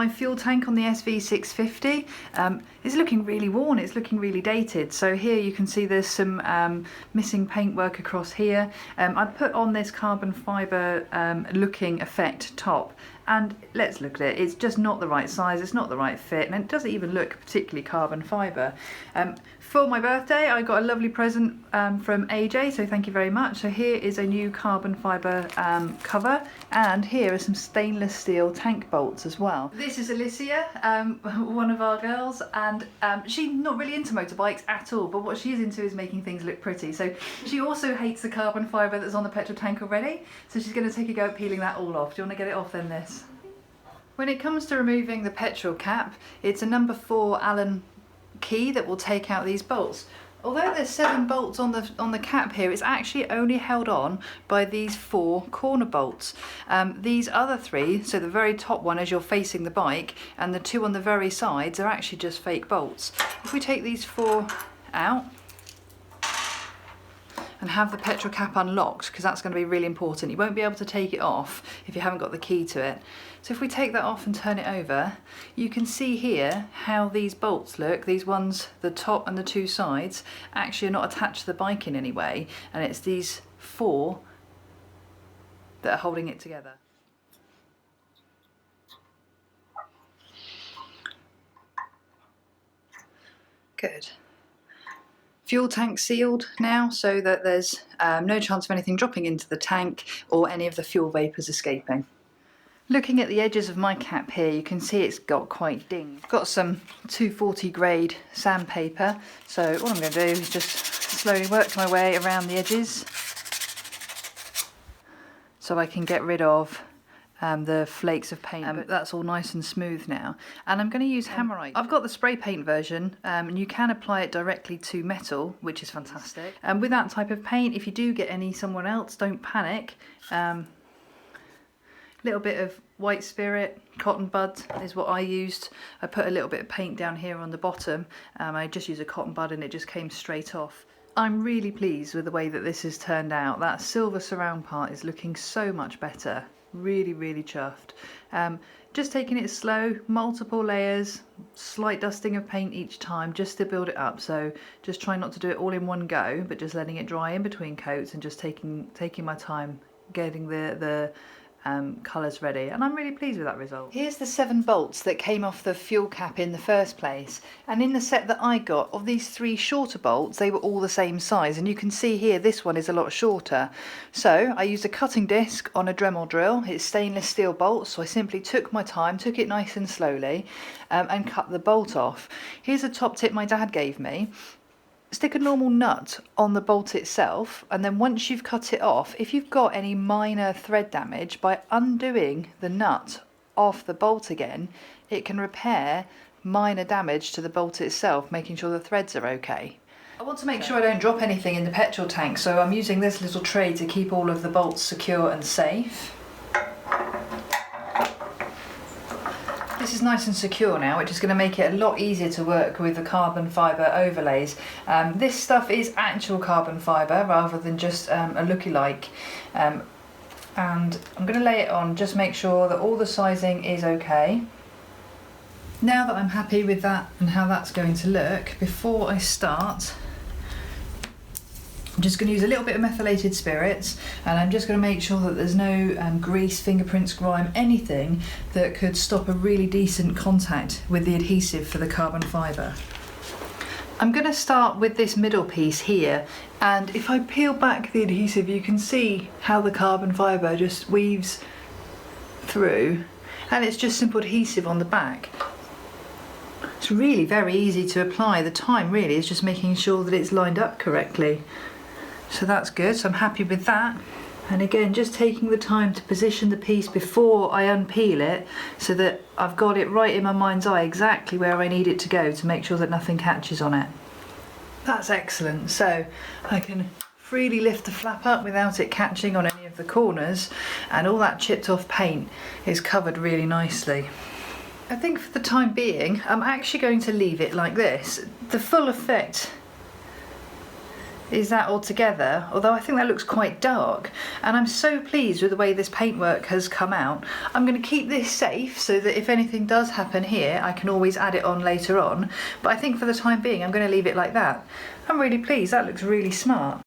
my fuel tank on the SV650 is looking really worn, it's looking really dated. So here you can see there's some missing paintwork across here. I put on this carbon fibre looking effect top, and let's look at it, it's just not the right size, it's not the right fit, and it doesn't even look particularly carbon fibre. For my birthday I got a lovely present from AJ, so thank you very much. So here is a new carbon fibre cover, and here are some stainless steel tank bolts as well. This is Alicia, one of our girls, and she's not really into motorbikes at all, but what she is into is making things look pretty. So she also hates the carbon fibre that's on the petrol tank already, so she's going to take a go at peeling that all off. Do you want to get it off then, Liz? When it comes to removing the petrol cap, it's a number 4 Allen key that will take out these bolts. Although there's 7 bolts on the cap here, it's actually only held on by these 4 corner bolts. These other 3, so the very top one as you're facing the bike, and the 2 on the very sides are actually just fake bolts. If we take these 4 out and have the petrol cap unlocked, because that's going to be really important. You won't be able to take it off if you haven't got the key to it. So if we take that off and turn it over, you can see here how these bolts look. These ones, the top and the 2 sides, actually are not attached to the bike in any way, and it's these 4 that are holding it together. Good. Fuel tank sealed now, so that there's no chance of anything dropping into the tank or any of the fuel vapours escaping. Looking at the edges of my cap here, you can see it's got quite dinged. Got some 240 grade sandpaper, so what I'm going to do is just slowly work my way around the edges so I can get rid of the flakes of paint. That's all nice and smooth now, and I'm going to use Hammerite. I've got the spray paint version, and you can apply it directly to metal, which is fantastic. And with that type of paint, if you do get any somewhere else, don't panic. Little bit of white spirit, cotton bud is what I used. I put a little bit of paint down here on the bottom. I just used a cotton bud and it just came straight off. I'm really pleased with the way that this has turned out. That silver surround part is looking so much better. Really, really chuffed. Just taking it slow, multiple layers, slight dusting of paint each time just to build it up. So just try not to do it all in one go, but just letting it dry in between coats and just taking my time getting the colours ready, and I'm really pleased with that result. Here's the 7 bolts that came off the fuel cap in the first place, and in the set that I got of these 3 shorter bolts, they were all the same size, and you can see here this one is a lot shorter. So I used a cutting disc on a Dremel drill. It's stainless steel bolts, so I simply took my time, took it nice and slowly, and cut the bolt off. Here's a top tip my dad gave me. Stick a normal nut on the bolt itself, and then once you've cut it off, if you've got any minor thread damage, by undoing the nut off the bolt again, it can repair minor damage to the bolt itself, making sure the threads are okay. I want to make sure I don't drop anything in the petrol tank, so I'm using this little tray to keep all of the bolts secure and safe. This is nice and secure now, which is going to make it a lot easier to work with the carbon fibre overlays. This stuff is actual carbon fibre rather than just a looky-like. And I'm going to lay it on, just make sure that all the sizing is okay. Now that I'm happy with that and how that's going to look, before I start, I'm just going to use a little bit of methylated spirits, and I'm just going to make sure that there's no grease, fingerprints, grime, anything that could stop a really decent contact with the adhesive for the carbon fibre. I'm going to start with this middle piece here, and if I peel back the adhesive you can see how the carbon fibre just weaves through, and it's just simple adhesive on the back. It's really very easy to apply. The time really is just making sure that it's lined up correctly. So that's good, so I'm happy with that. And again, just taking the time to position the piece before I unpeel it so that I've got it right in my mind's eye exactly where I need it to go to make sure that nothing catches on it. That's excellent, so I can freely lift the flap up without it catching on any of the corners, and all that chipped off paint is covered really nicely. I think for the time being I'm actually going to leave it like this. The full effect is that all together, although I think that looks quite dark, and I'm so pleased with the way this paintwork has come out. I'm going to keep this safe so that if anything does happen here I can always add it on later on, but I think for the time being I'm going to leave it like that. I'm really pleased, that looks really smart.